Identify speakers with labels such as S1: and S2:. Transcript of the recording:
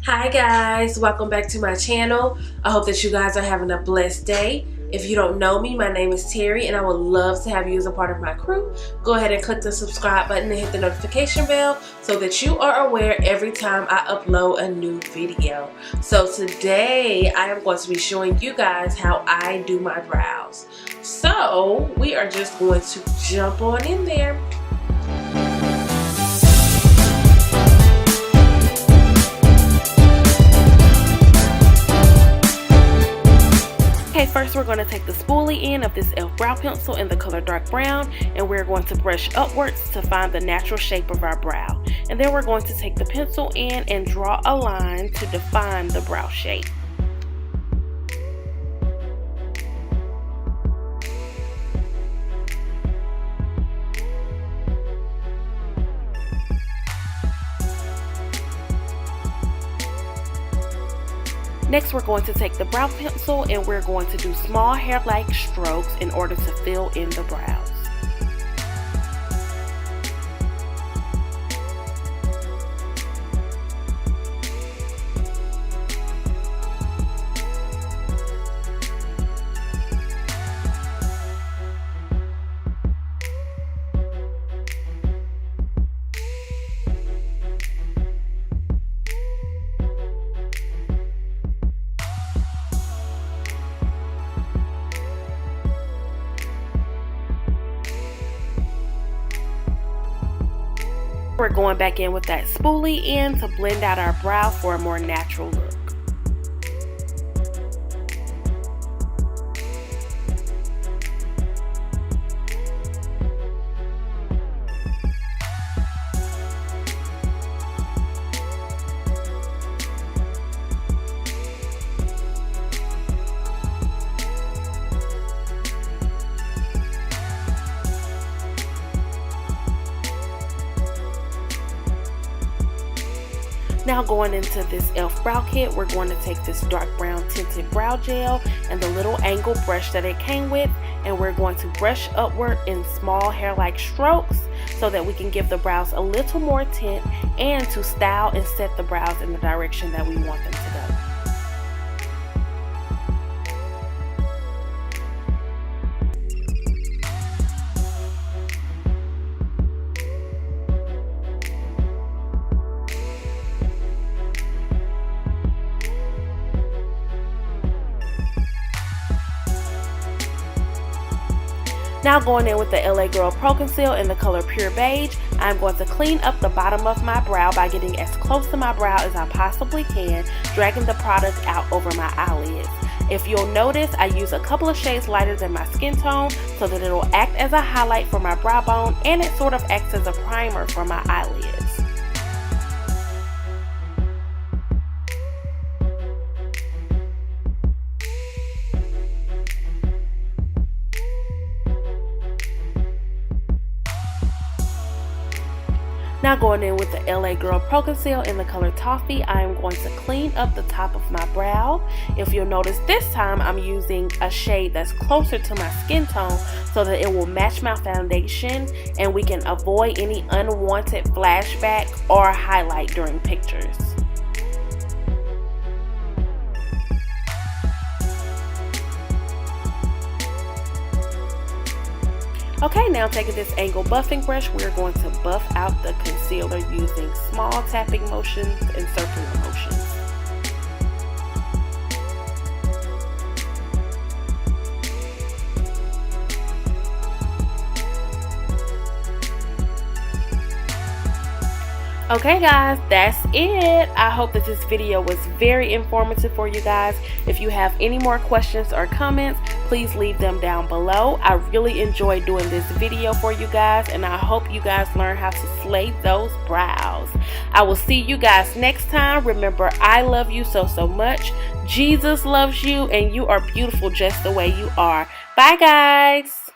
S1: Hi guys, welcome back to my channel. I hope that you guys are having a blessed day. If you don't know me, my name is Terry and I would love to have you as a part of my crew. Go ahead and click the subscribe button and hit the notification bell so that you are aware every time I upload a new video. So today I am going to be showing you guys how I do my brows. So we are just going to jump on in there. Okay, first we're going to take the spoolie end of this e.l.f. brow pencil in the color dark brown, and we're going to brush upwards to find the natural shape of our brow. And then we're going to take the pencil end and draw a line to define the brow shape. Next, we're going to take the brow pencil and we're going to do small hair-like strokes in order to fill in the brows. We're going back in with that spoolie end to blend out our brow for a more natural look. Now going into this e.l.f. brow kit, we're going to take this dark brown tinted brow gel and the little angle brush that it came with, and we're going to brush upward in small hair-like strokes so that we can give the brows a little more tint and to style and set the brows in the direction that we want them to go. Now going in with the LA Girl Pro Conceal in the color Pure Beige, I'm going to clean up the bottom of my brow by getting as close to my brow as I possibly can, dragging the product out over my eyelids. If you'll notice, I use a couple of shades lighter than my skin tone so that it'll act as a highlight for my brow bone and it sort of acts as a primer for my eyelids. Now going in with the LA Girl Pro Conceal in the color Toffee, I am going to clean up the top of my brow. If you'll notice, this time I'm using a shade that's closer to my skin tone so that it will match my foundation and we can avoid any unwanted flashback or highlight during pictures. Okay, now taking this angle buffing brush, we're going to buff out the concealer using small tapping motions and circular motions. Okay guys, that's it. I hope that this video was very informative for you guys. If you have any more questions or comments, please leave them down below. I really enjoyed doing this video for you guys, and I hope you guys learn how to slay those brows. I will see you guys next time. Remember, I love you so much. Jesus loves you, and you are beautiful just the way you are. Bye guys.